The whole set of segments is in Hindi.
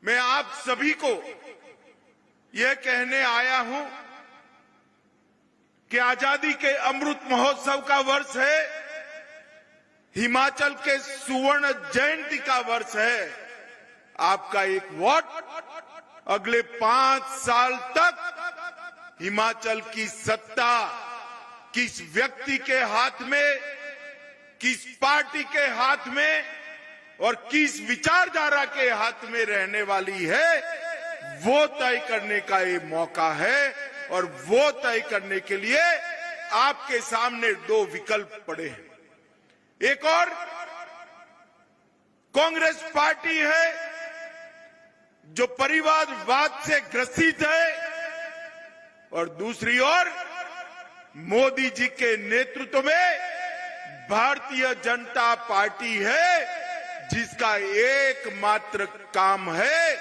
मैं आप सभी को यह कहने आया हूं कि आजादी के अमृत महोत्सव का वर्ष है, हिमाचल के सुवर्ण जयंती का वर्ष है। आपका एक वोट अगले 5 साल तक हिमाचल की सत्ता किस व्यक्ति के हाथ में, किस पार्टी के हाथ में और किस विचारधारा के हाथ में रहने वाली है, वो तय करने का ये मौका है। और वो तय करने के लिए आपके सामने 2 विकल्प पड़े हैं। एक और कांग्रेस पार्टी है जो परिवारवाद से ग्रसित है, और दूसरी ओर मोदी जी के नेतृत्व में भारतीय जनता पार्टी है, जिसका एकमात्र काम है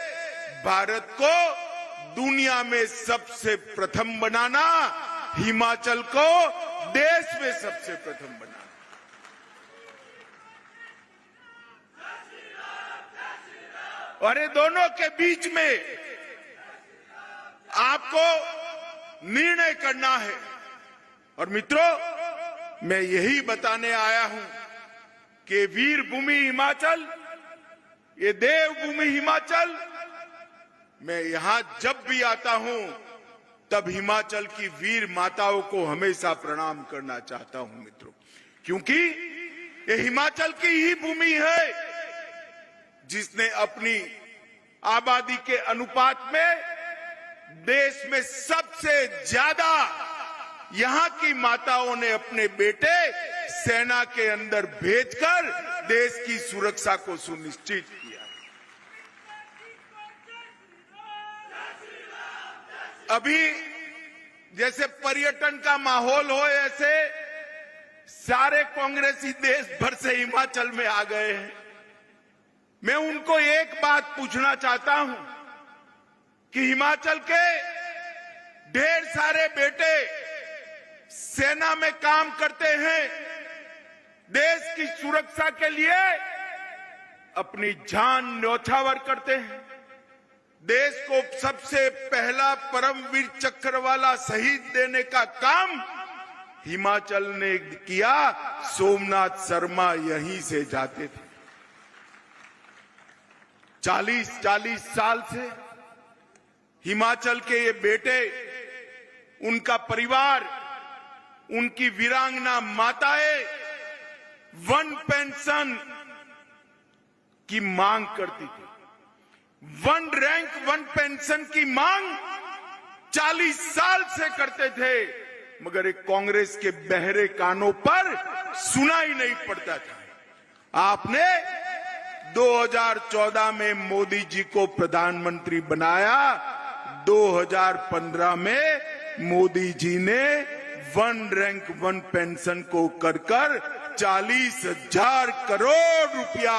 भारत को दुनिया में सबसे प्रथम बनाना, हिमाचल को देश में सबसे प्रथम बनाना। और ये दोनों के बीच में आपको निर्णय करना है। और मित्रों, मैं यही बताने आया हूं कि वीर भूमि हिमाचल, ये देवभूमि हिमाचल, मैं यहां जब भी आता हूं तब हिमाचल की वीर माताओं को हमेशा प्रणाम करना चाहता हूं मित्रों, क्योंकि ये हिमाचल की ही भूमि है जिसने अपनी आबादी के अनुपात में देश में सबसे ज्यादा यहां की माताओं ने अपने बेटे सेना के अंदर भेजकर देश की सुरक्षा को सुनिश्चित किया। अभी जैसे पर्यटन का माहौल हो, ऐसे सारे कांग्रेसी देश भर से हिमाचल में आ गए हैं। मैं उनको एक बात पूछना चाहता हूं कि हिमाचल के ढेर सारे बेटे सेना में काम करते हैं, देश की सुरक्षा के लिए अपनी जान न्यौछावर करते हैं। देश को सबसे पहला परमवीर चक्र वाला शहीद देने का काम हिमाचल ने किया। सोमनाथ शर्मा यहीं से जाते थे। 40 साल से हिमाचल के ये बेटे, उनका परिवार, उनकी वीरांगना माताएं वन पेंशन की मांग करती थी। 1 रैंक 1 पेंशन की मांग 40 साल से करते थे, मगर एक कांग्रेस के बहरे कानों पर सुना ही नहीं पड़ता था। आपने 2014 में मोदी जी को प्रधानमंत्री बनाया। 2015 में मोदी जी ने 1 रैंक 1 पेंशन को कर 40,000 करोड़ रुपया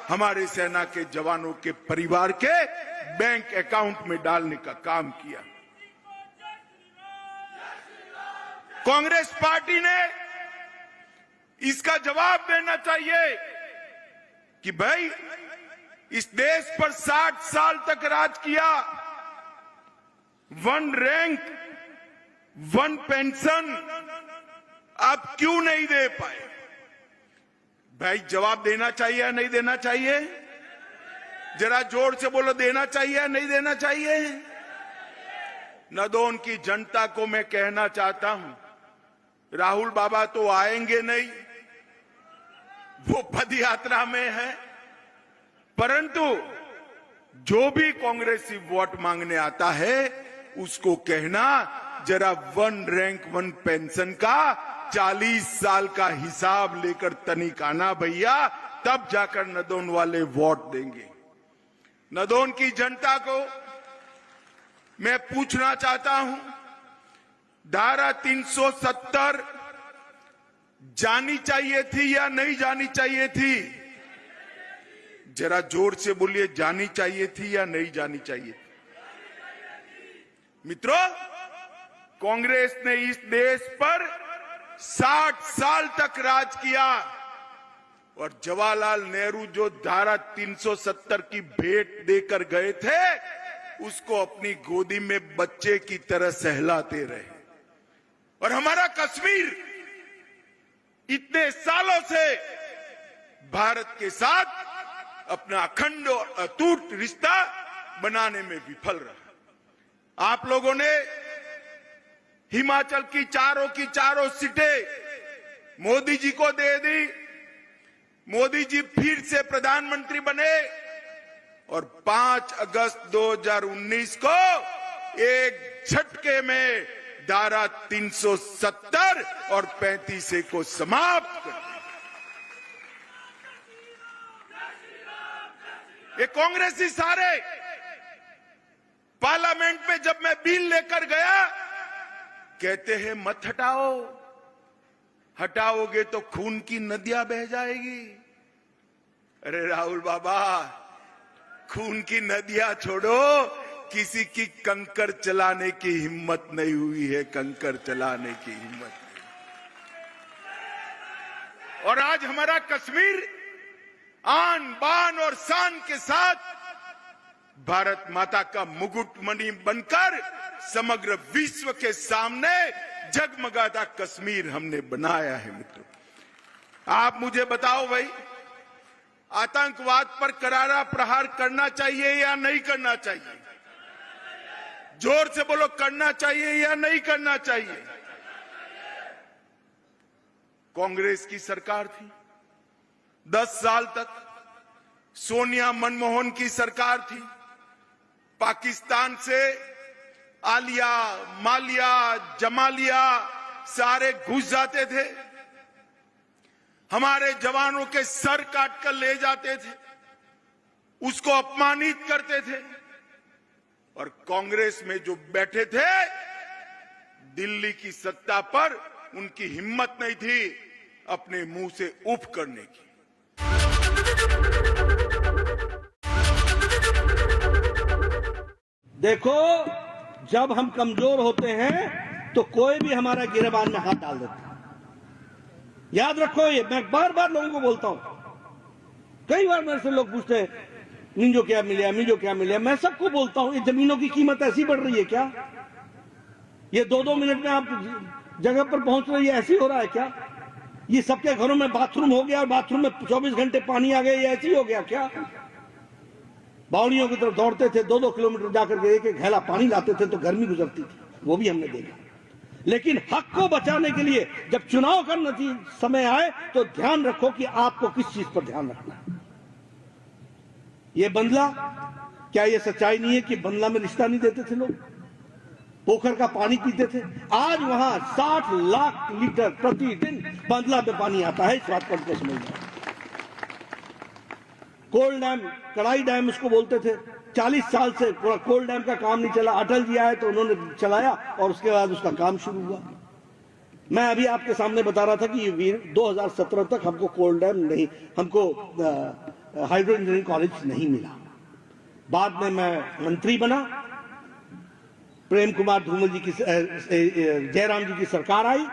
हमारे सेना के जवानों के परिवार के बैंक अकाउंट में डालने का काम किया। कांग्रेस पार्टी ने इसका जवाब देना चाहिए कि भाई, इस देश पर 60 साल तक राज किया, 1 रैंक 1 पेंशन आप क्यों नहीं दे पाए? भाई, जवाब देना चाहिए या नहीं देना चाहिए? जरा जोर से बोलो, देना चाहिए या नहीं देना चाहिए? नदौन की जनता को मैं कहना चाहता हूं, राहुल बाबा तो आएंगे नहीं, वो पद यात्रा में है, परंतु जो भी कांग्रेसी वोट मांगने आता है उसको कहना, जरा 1 रैंक 1 पेंशन का 40 साल का हिसाब लेकर तनिक आना भैया, तब जाकर नदौन वाले वोट देंगे। नदौन की जनता को मैं पूछना चाहता हूं, धारा 370 जानी चाहिए थी या नहीं जानी चाहिए थी? जरा जोर से बोलिए, जानी चाहिए थी या नहीं जानी चाहिए थी? मित्रों, कांग्रेस ने इस देश पर 60 साल तक राज किया और जवाहरलाल नेहरू जो धारा 370 की भेंट देकर गए थे, उसको अपनी गोदी में बच्चे की तरह सहलाते रहे। और हमारा कश्मीर इतने सालों से भारत के साथ अपना अखंड और अटूट रिश्ता बनाने में विफल रहा। आप लोगों ने हिमाचल की चारों सीटें मोदी जी को दे दी। मोदी जी फिर से प्रधानमंत्री बने और 5 अगस्त 2019 को एक झटके में धारा 370 और 35 को समाप्त कर दिया। ये कांग्रेसी सारे पार्लियामेंट में जब मैं बिल लेकर गया, कहते हैं मत हटाओ, हटाओगे तो खून की नदियां बह जाएगी। अरे राहुल बाबा, खून की नदियां छोड़ो, किसी की कंकर चलाने की हिम्मत नहीं हुई है, कंकर चलाने की हिम्मत नहीं। और आज हमारा कश्मीर आन बान और शान के साथ भारत माता का मुकुटमणि बनकर समग्र विश्व के सामने जगमगाता कश्मीर हमने बनाया है। मित्रों, आप मुझे बताओ भाई, आतंकवाद पर करारा प्रहार करना चाहिए या नहीं करना चाहिए? जोर से बोलो, करना चाहिए या नहीं करना चाहिए? कांग्रेस की सरकार थी 10 साल तक, सोनिया मनमोहन की सरकार थी। पाकिस्तान से आलिया, मालिया, जमालिया सारे घुस जाते थे, हमारे जवानों के सर काट कर ले जाते थे, उसको अपमानित करते थे। और कांग्रेस में जो बैठे थे, दिल्ली की सत्ता पर उनकी हिम्मत नहीं थी अपने मुंह से उफ करने की। देखो, जब हम कमजोर होते हैं तो कोई भी हमारा गिरबान में हाथ डाल देता है। याद रखो, ये मैं बार बार लोगों को बोलता हूं। कई बार मेरे से लोग पूछते हैं मिंजो क्या मिला, मिंजो क्या मिला। मैं सबको बोलता हूं, ये जमीनों की कीमत ऐसी बढ़ रही है क्या? ये 2-2 मिनट में आप जगह पर पहुंच रही है, ऐसी हो रहा है क्या? ये सबके घरों में बाथरूम हो गया और बाथरूम में 24 घंटे पानी आ गया, ये ऐसी हो गया क्या? बावड़ियों की तरफ दौड़ते थे, 2-2 किलोमीटर जाकर के एक घैला पानी लाते थे तो गर्मी गुजरती थी, वो भी हमने देखा। लेकिन हक को बचाने के लिए जब चुनाव का समय आए तो ध्यान रखो कि आपको किस चीज पर ध्यान रखना है। ये बंदला, क्या ये सच्चाई नहीं है कि बंदला में रिश्ता नहीं देते थे लोग, पोखर का पानी पीते थे? आज वहां 60 लाख लीटर प्रतिदिन बंदला में पानी आता है। इस बात पर समझ जाए। कोल डैम, कड़ाई डैम इसको बोलते थे, 40 साल से कोल डैम का काम नहीं चला। अटल जी आए तो उन्होंने चलाया और उसके बाद उसका काम शुरू हुआ। मैं अभी आपके सामने बता रहा था कि 2017 तक हमको कोल डैम नहीं, हमको हाइड्रो इंजीनियरिंग कॉलेज नहीं मिला। बाद में मैं मंत्री बना, प्रेम कुमार धूमल जी की, जयराम जी की सरकार आई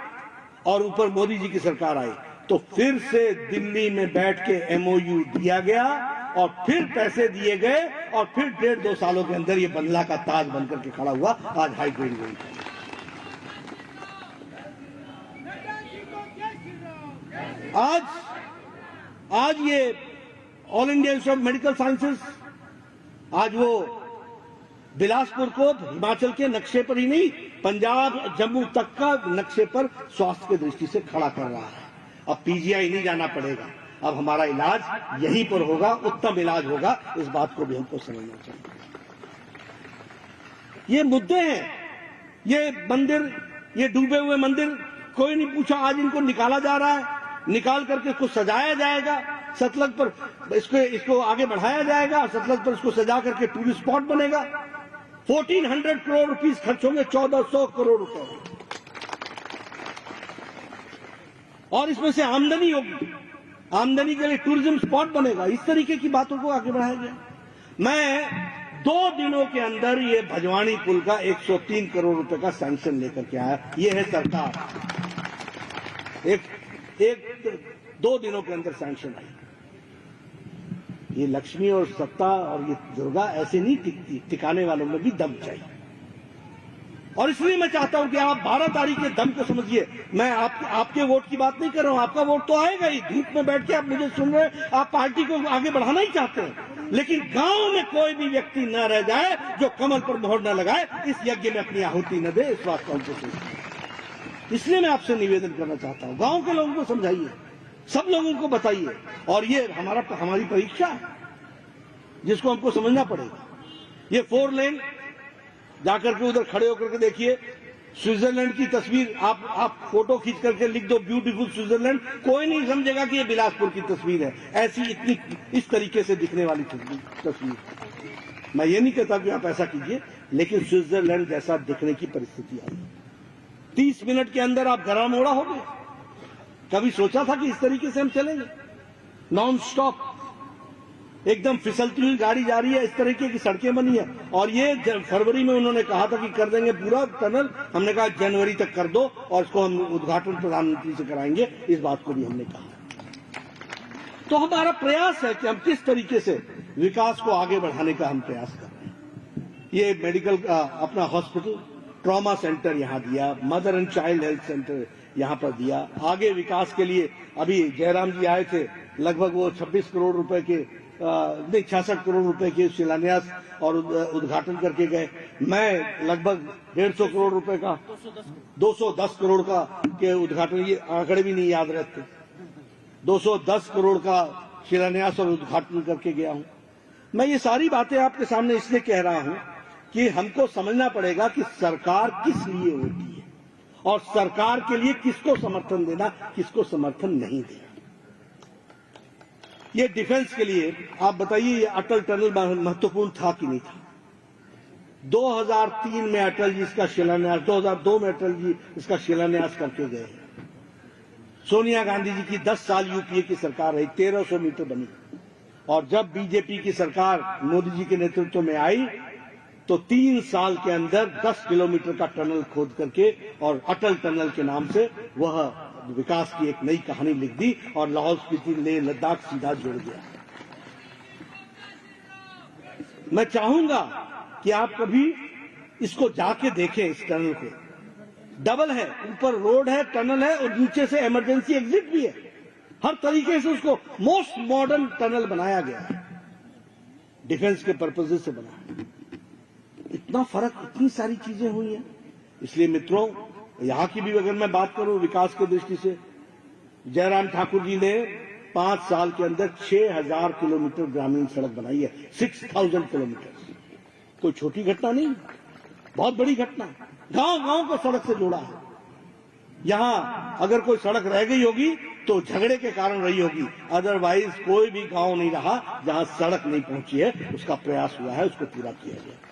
और ऊपर मोदी जी की सरकार आई, तो फिर से दिल्ली में बैठ के MOU दिया गया और फिर पैसे दिए गए और फिर 1.5-2 सालों के अंदर ये बंगला का ताज बनकर के खड़ा हुआ। आज हाइड्रो इंजीनियरिंग। आज ये all India institute of medical sciences, आज वो बिलासपुर को हिमाचल के नक्शे पर ही नहीं, पंजाब जम्मू तक का नक्शे पर स्वास्थ्य की दृष्टि से खड़ा कर रहा है। अब PGI नहीं जाना पड़ेगा, अब हमारा इलाज यहीं पर होगा, उत्तम इलाज होगा। इस बात को भी हमको समझना चाहिए। ये मुद्दे हैं, ये मंदिर, ये डूबे हुए मंदिर, कोई नहीं पूछा, आज इनको निकाला जा रहा है, निकाल करके इसको सजाया जाएगा, सतलज पर इसको आगे बढ़ाया जाएगा, सतलज पर इसको सजा करके टूरिस्ट स्पॉट बनेगा। 1400 करोड़ रुपीस खर्च होंगे, 1400 करोड़ रुपए, और इसमें से आमदनी होगी, आमदनी के लिए टूरिज्म स्पॉट बनेगा। इस तरीके की बातों को आगे बढ़ाया जाए। मैं 2 दिनों के अंदर ये भजवानी पुल का 103 करोड़ रुपए का सैंक्शन लेकर के आया। ये है सरकार। एक 2 दिनों के अंदर सैंक्शन आई। ये लक्ष्मी और सत्ता और ये दुर्गा ऐसे नहीं टिकती, टिकाने वालों में भी दम चाहिए। और इसलिए मैं चाहता हूं कि आप 12 तारीख के दम को समझिए। मैं आपके वोट की बात नहीं कर रहा हूं, आपका वोट तो आएगा ही। धूप में बैठ के आप मुझे सुन रहे हैं, आप पार्टी को आगे बढ़ाना ही चाहते हैं, लेकिन गांव में कोई भी व्यक्ति न रह जाए जो कमल पर मोहर न लगाए, इस यज्ञ में अपनी आहुति न दे, इस बात को हमको सोचिए। इसलिए मैं आपसे निवेदन करना चाहता हूं, गांव के लोगों को समझाइए, सब लोगों को बताइए। और ये हमारी परीक्षा है जिसको हमको समझना पड़ेगा। ये 4 लेन जाकर के उधर खड़े होकर के देखिए, स्विट्जरलैंड की तस्वीर आप फोटो खींच करके लिख दो ब्यूटीफुल स्विट्जरलैंड, कोई नहीं समझेगा कि ये बिलासपुर की तस्वीर है। ऐसी इतनी इस तरीके से दिखने वाली तस्वीर। मैं ये नहीं कहता कि आप ऐसा कीजिए, लेकिन स्विट्जरलैंड जैसा दिखने की परिस्थिति आई। 30 मिनट के अंदर आप गरम मोड़ा हो गए। कभी सोचा था कि इस तरीके से हम चलेंगे? नॉन स्टॉप एकदम फिसलती हुई गाड़ी जा रही है, इस तरीके की सड़कें बनी है। और ये फरवरी में उन्होंने कहा था कि कर देंगे पूरा टनल, हमने कहा जनवरी तक कर दो और इसको हम उद्घाटन प्रधानमंत्री से कराएंगे, इस बात को भी हमने कहा। तो हमारा प्रयास है कि हम किस तरीके से विकास को आगे बढ़ाने का हम प्रयास कर रहे हैं। ये मेडिकल अपना हॉस्पिटल, ट्रॉमा सेंटर यहाँ दिया, mother and child health centre यहाँ पर दिया। आगे विकास के लिए अभी जयराम जी आए थे, लगभग वो 26 करोड़ रुपए के 66 करोड़ रुपए के शिलान्यास और उद्घाटन करके गए। मैं लगभग 150 करोड़ रुपए का 210 करोड़ का के उद्घाटन, ये आंकड़े भी नहीं याद रहते, 210 करोड़ का शिलान्यास और उद्घाटन करके गया हूं। मैं ये सारी बातें आपके सामने इसलिए कह रहा हूं कि हमको समझना पड़ेगा कि सरकार किस लिए होती है और सरकार के लिए किसको समर्थन देना, किसको समर्थन नहीं देना। ये डिफेंस के लिए आप बताइए, ये अटल टनल महत्वपूर्ण था कि नहीं था? 2003 में अटल जी इसका शिलान्यास, 2002 में अटल जी इसका शिलान्यास करके गए। सोनिया गांधी जी की 10 साल यूपीए की सरकार रही, 1300 मीटर बनी। और जब बीजेपी की सरकार मोदी जी के नेतृत्व में आई तो 3 साल के अंदर 10 किलोमीटर का टनल खोद करके और अटल टनल के नाम से वह विकास की एक नई कहानी लिख दी और लाहौल स्पीति लेह लद्दाख सीधा जुड़ गया। मैं चाहूंगा कि आप कभी इसको जाके देखें। इस टनल को डबल है, ऊपर रोड है, टनल है और नीचे से इमरजेंसी एग्जिट भी है। हर तरीके से उसको मोस्ट मॉडर्न टनल बनाया गया है, डिफेंस के पर्पज से बना। इतना फर्क, इतनी सारी चीजें हुई हैं। इसलिए मित्रों, यहां की भी अगर मैं बात करूं विकास की दृष्टि से, जयराम ठाकुर जी ने 5 साल के अंदर 6000 किलोमीटर ग्रामीण सड़क बनाई है। 6000 किलोमीटर कोई छोटी घटना नहीं, बहुत बड़ी घटना। गांव-गांव को सड़क से जोड़ा है। यहां अगर कोई सड़क रह गई होगी तो झगड़े के कारण रही होगी, अदरवाइज कोई भी गांव नहीं रहा जहां सड़क नहीं पहुंची है। उसका प्रयास हुआ है, उसको पूरा किया गया।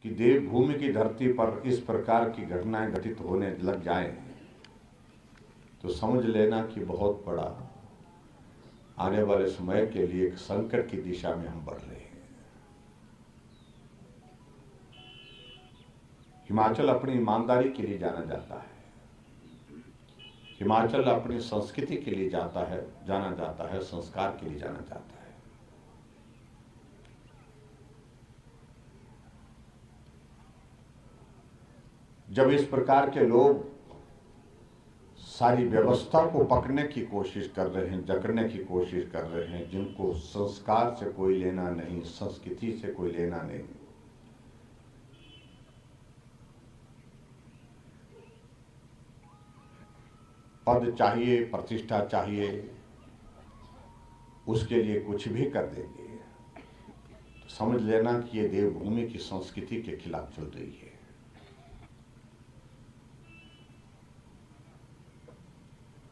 कि देवभूमि की धरती पर इस प्रकार की घटनाएं घटित होने लग जाएं तो समझ लेना कि बहुत बड़ा आने वाले समय के लिए एक संकट की दिशा में हम बढ़ रहे हैं। हिमाचल अपनी ईमानदारी के लिए जाना जाता है, हिमाचल अपनी संस्कृति के लिए जाना जाता है, संस्कार के लिए जाना जाता है। जब इस प्रकार के लोग सारी व्यवस्था को पकड़ने की कोशिश कर रहे हैं, जकड़ने की कोशिश कर रहे हैं, जिनको संस्कार से कोई लेना नहीं, संस्कृति से कोई लेना नहीं, पद चाहिए, प्रतिष्ठा चाहिए, उसके लिए कुछ भी कर देंगे, तो समझ लेना कि ये देवभूमि की संस्कृति के खिलाफ चल रही है।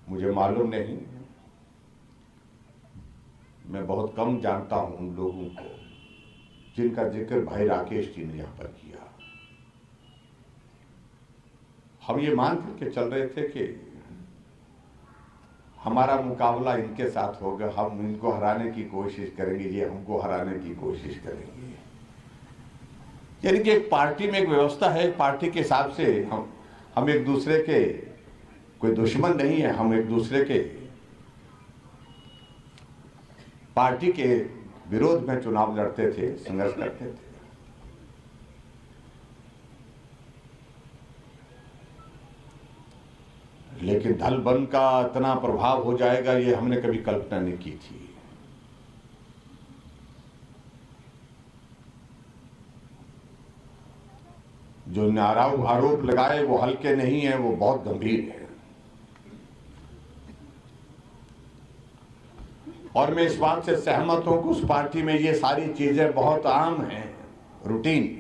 मुझे मालूम नहीं, मैं बहुत कम जानता हूं उन लोगों को जिनका जिक्र भाई राकेश जी ने यहां पर किया। हम ये मान करके चल रहे थे कि हमारा मुकाबला इनके साथ होगा, हम इनको हराने की कोशिश करेंगे, ये हमको हराने की कोशिश करेंगे। यानी कि एक पार्टी में एक व्यवस्था है, एक पार्टी के हिसाब से हम एक दूसरे के कोई दुश्मन नहीं है, हम एक दूसरे के पार्टी के विरोध में चुनाव लड़ते थे, संघर्ष करते थे। लेकिन दल बल का इतना प्रभाव हो जाएगा ये हमने कभी कल्पना नहीं की थी। जो आरोप लगाए वो हल्के नहीं है, वो बहुत गंभीर है। और मैं इस बात से सहमत हूं कि उस पार्टी में ये सारी चीजें बहुत आम हैं, रूटीन है।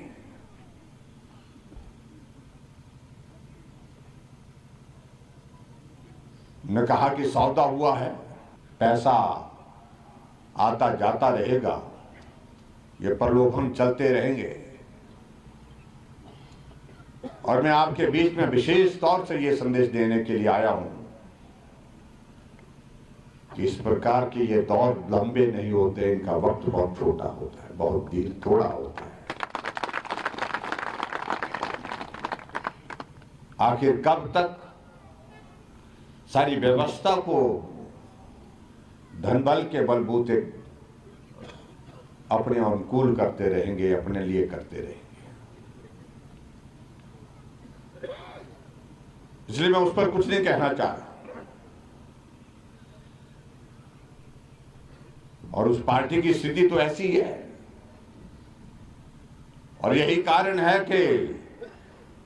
ने कहा कि सौदा हुआ है, पैसा आता जाता रहेगा, ये प्रलोभन चलते रहेंगे। और मैं आपके बीच में विशेष तौर से ये संदेश देने के लिए आया हूं कि इस प्रकार के ये दौर लंबे नहीं होते, इनका वक्त बहुत छोटा होता है, बहुत देर थोड़ा होता है। आखिर कब तक सारी व्यवस्था को धनबल के बलबूते अपने अनुकूल करते रहेंगे, अपने लिए करते रहेंगे। इसलिए मैं उस पर कुछ नहीं कहना चाह रहा। और उस पार्टी की स्थिति तो ऐसी है, और यही कारण है कि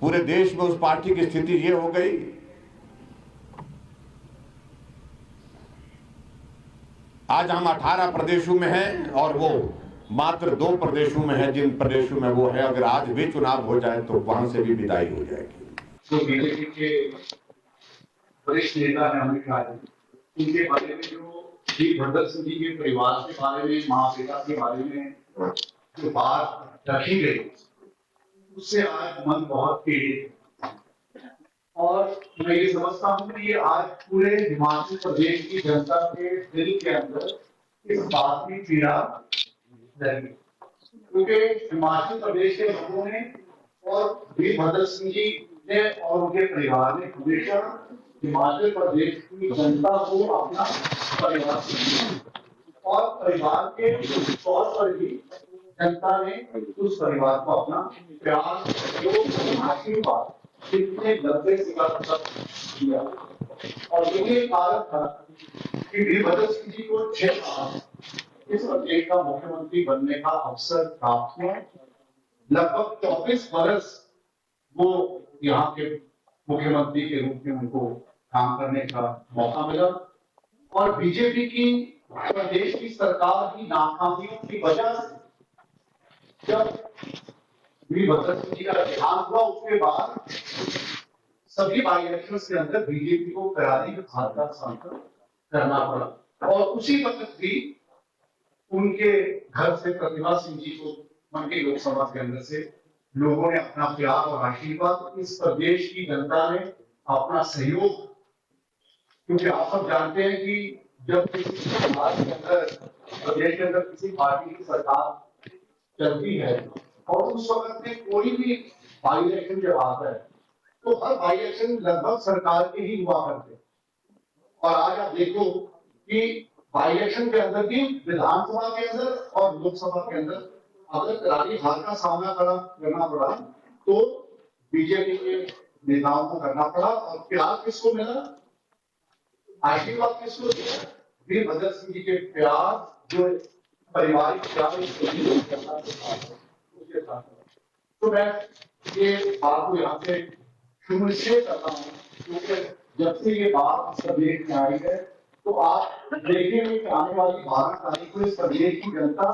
पूरे देश में उस पार्टी की स्थिति ये हो गई आज हम 18 प्रदेशों में हैं और वो मात्र 2 प्रदेशों में है, जिन प्रदेशों में वो है अगर आज भी चुनाव हो जाए तो वहां से भी विदाई हो जाएगी। तो बीजेपी के वरिष्ठ नेता हैं अमित शाह जी, उनके बारे में जो वीरभद्र सिंह जी के परिवार के बारे में, माँ पिता के बारे में जो बात रखी गई, उससे आज मन बहुत पीड़ित है। और मैं ये समझता हूँ कि ये आज पूरे हिमाचल प्रदेश की जनता के दिल के अंदर इस बात की पीड़ा रहेगी, क्योंकि हिमाचल प्रदेश के लोगों ने और वीरभद्र सिंह जी ने और उनके परिवार ने हमेशा हिमाचल प्रदेश की जनता को अपना परिवार समझा और परिवार के तौर पर ही जनता ने उस परिवार को अपना प्यार, सहयोग, आशीर्वाद कितने लंबे समय दिया। और यही कारण था कि वीरभद्र सिंह जी को 6 बार इस प्रदेश का मुख्यमंत्री बनने का अवसर प्राप्त हुआ। लगभग 24 वर्ष वो यहाँ के मुख्यमंत्री के रूप में उनको काम करने का मौका मिला। और बीजेपी की प्रदेश की सरकार की नाकामियों की वजह से जब वीरभद्र सिंह जी का देहांत हुआ, उसके बाद सभी बाई इलेक्शन के अंदर बीजेपी को करारी हार का सामना करना पड़ा। और उसी वक्त भी उनके घर से प्रतिभा सिंह जी को मंडी लोकसभा के अंदर से लोगों ने अपना प्यार और आशीर्वाद, इस प्रदेश की जनता ने अपना सहयोग, क्योंकि आप सब जानते हैं कि जब किसी समाज के अंदर, प्रदेश के अंदर किसी पार्टी की सरकार चलती है और उस वक्त में कोई भी बाई इलेक्शन जब आता है तो हर बाई इलेक्शन लगभग सरकार के ही हुआ करते। और आज आप देखो कि बाई इलेक्शन के अंदर भी विधानसभा के अंदर और लोकसभा के अंदर अगर करारी हार का सामना करना पड़ा तो बीजेपी के नेताओं को करना पड़ा। और प्यार किसको मिला, आशीर्वाद किसको दिया? वीरभद्र सिंह जी के प्यार, जो पारिवारिक प्यार उसके साथ। तो मैं ये बात को यहाँ से शुरू इसलिए करता हूँ क्योंकि जब से ये बात इस प्रदेश में आई है तो आप देखेंगे कि आने वाली 12 तारीख को इस प्रदेश की जनता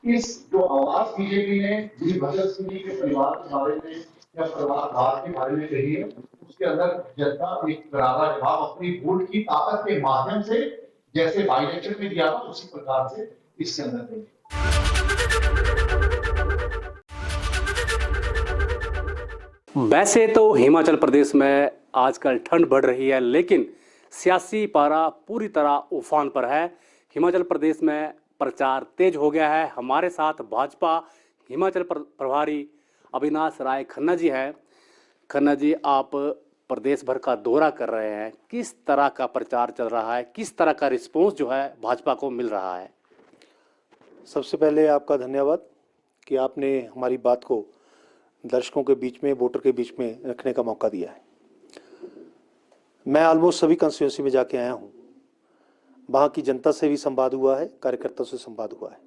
इस जो आवाज बीजेपी ने वीरभद्र सिंह जी के परिवार के बारे में या परिवार के बारे में कही है, उसके अंदर जनता एक करारा जवाब अपनी वोट की ताकत के माध्यम से, जैसे बाई इलेक्शन में दिया था उसी प्रकार से इसके अंदर देंगे। वैसे तो हिमाचल प्रदेश में आजकल ठंड बढ़ रही है, लेकिन सियासी पारा पूरी तरह उफान पर है। हिमाचल प्रदेश में प्रचार तेज हो गया है। हमारे साथ भाजपा हिमाचल प्रभारी अविनाश राय खन्ना जी हैं। खन्ना जी, आप प्रदेश भर का दौरा कर रहे हैं, किस तरह का प्रचार चल रहा है, किस तरह का रिस्पॉन्स जो है भाजपा को मिल रहा है? सबसे पहले आपका धन्यवाद कि आपने हमारी बात को दर्शकों के बीच में, वोटर के बीच में रखने का मौका दिया है। मैं ऑलमोस्ट सभी कंस्टिट्यूंसी में जाके आया हूँ। वहाँ की जनता से भी संवाद हुआ है, कार्यकर्ताओं से संवाद हुआ है।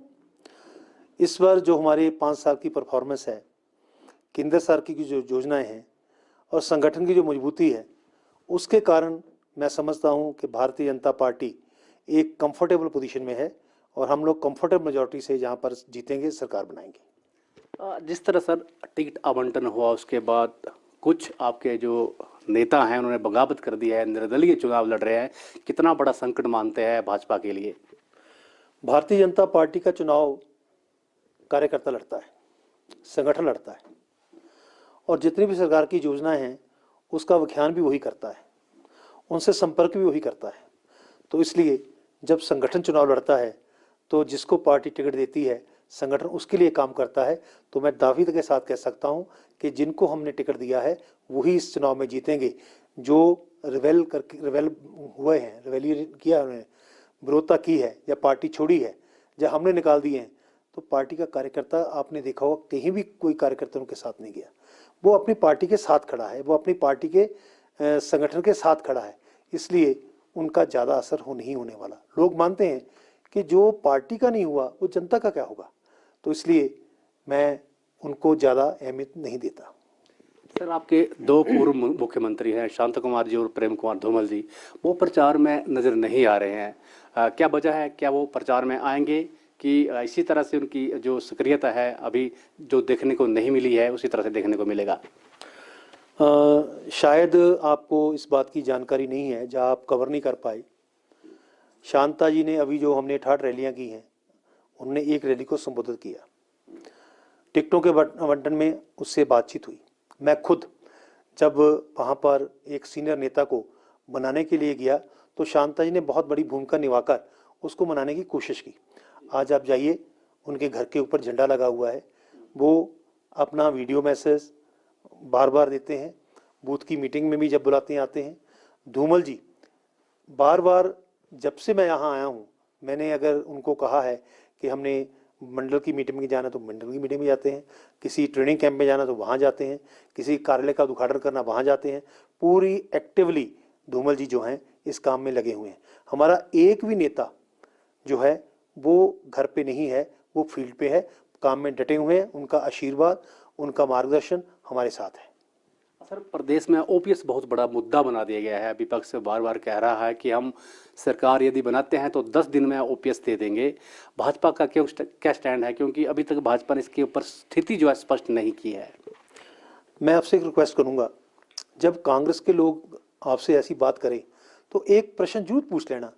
इस बार जो हमारे 5 साल की परफॉर्मेंस है, केंद्र सरकार की जो योजनाएं हैं और संगठन की जो मजबूती है, उसके कारण मैं समझता हूँ कि भारतीय जनता पार्टी एक कंफर्टेबल पोजीशन में है और हम लोग कंफर्टेबल मेजॉरिटी से जहाँ पर जीतेंगे, सरकार बनाएंगे। जिस तरह सर टिकट आवंटन हुआ, उसके बाद कुछ आपके जो नेता हैं उन्होंने बगावत कर दी है, निर्दलीय चुनाव लड़ रहे हैं, कितना बड़ा संकट मानते हैं भाजपा के लिए? भारतीय जनता पार्टी का चुनाव कार्यकर्ता लड़ता है, संगठन लड़ता है और जितनी भी सरकार की योजनाएं हैं उसका व्याख्यान भी वही करता है, उनसे संपर्क भी वही करता है। तो इसलिए जब संगठन चुनाव लड़ता है तो जिसको पार्टी टिकट देती है, संगठन उसके लिए काम करता है। तो मैं दावे के साथ कह सकता हूं कि जिनको हमने टिकट दिया है वही इस चुनाव में जीतेंगे। जो रिवेल हुए हैं, रिवेली किया उन्होंने, विरोधता की है या पार्टी छोड़ी है, जब हमने निकाल दिए हैं, तो पार्टी का कार्यकर्ता आपने देखा होगा कहीं भी कोई कार्यकर्ता उनके साथ नहीं गया। वो अपनी पार्टी के साथ खड़ा है, वो अपनी पार्टी के संगठन के साथ खड़ा है। इसलिए उनका ज़्यादा असर नहीं होने वाला। लोग मानते हैं कि जो पार्टी का नहीं हुआ वो जनता का क्या होगा, तो इसलिए मैं उनको ज़्यादा अहमियत नहीं देता। सर, आपके 2 पूर्व मुख्यमंत्री हैं, शांता कुमार जी और प्रेम कुमार धूमल जी, वो प्रचार में नज़र नहीं आ रहे हैं। क्या वजह है? क्या वो प्रचार में आएंगे कि इसी तरह से उनकी जो सक्रियता है अभी जो देखने को नहीं मिली है उसी तरह से देखने को मिलेगा? शायद आपको इस बात की जानकारी नहीं है, जहाँ आप कवर नहीं कर पाए। शांता जी ने अभी जो हमने 68 रैलियां की हैं, उन्होंने एक रैली को संबोधित किया। टिकटों के आवंटन में उससे बातचीत हुई। मैं खुद जब वहाँ पर एक सीनियर नेता को बनाने के लिए गया तो शांता जी ने बहुत बड़ी भूमिका निभाकर उसको मनाने की कोशिश की। आज आप जाइए, उनके घर के ऊपर झंडा लगा हुआ है, वो अपना वीडियो मैसेज बार बार देते हैं, बूथ की मीटिंग में भी जब बुलाते हैं आते हैं। धूमल जी बार बार, जब से मैं यहाँ आया हूँ, मैंने अगर उनको कहा है कि हमने मंडल की मीटिंग में जाना तो मंडल की मीटिंग में जाते हैं, किसी ट्रेनिंग कैंप में जाना तो वहाँ जाते हैं, किसी कार्यालय का उद्घाटन करना वहाँ जाते हैं। पूरी एक्टिवली धूमल जी जो हैं इस काम में लगे हुए हैं। हमारा एक भी नेता जो है वो घर पे नहीं है, वो फील्ड पे है, काम में डटे हुए हैं। उनका आशीर्वाद, उनका मार्गदर्शन हमारे साथ है। सर, प्रदेश में ओपीएस बहुत बड़ा मुद्दा बना दिया गया है। विपक्ष बार बार कह रहा है कि हम सरकार यदि बनाते हैं तो 10 दिन में ओपीएस दे देंगे। भाजपा का क्या स्टैंड है, क्योंकि अभी तक भाजपा ने इसके ऊपर स्थिति जो है स्पष्ट नहीं की है? मैं आपसे एक रिक्वेस्ट करूंगा, जब कांग्रेस के लोग आपसे ऐसी बात करें तो एक प्रश्न जरूर पूछ लेना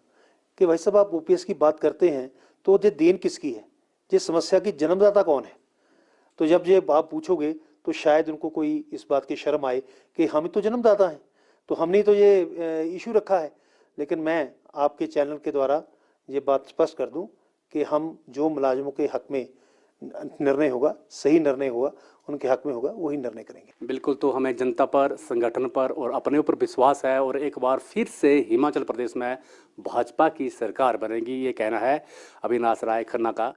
कि भाई साहब, आप ओपीएस की बात करते हैं तो ये देन किसकी है, ये समस्या की जन्मदाता कौन है? तो जब ये आप पूछोगे तो शायद उनको कोई इस बात की शर्म आए कि हम तो जन्मदाता हैं, तो हमने तो ये इशू रखा है। लेकिन मैं आपके चैनल के द्वारा ये बात स्पष्ट कर दूं कि हम जो मुलाजिमों के हक में निर्णय होगा, सही निर्णय होगा, उनके हक में होगा, वही निर्णय करेंगे। बिल्कुल। तो हमें जनता पर, संगठन पर और अपने ऊपर विश्वास है और एक बार फिर से हिमाचल प्रदेश में भाजपा की सरकार बनेगी, ये कहना है अविनाश राय खन्ना का।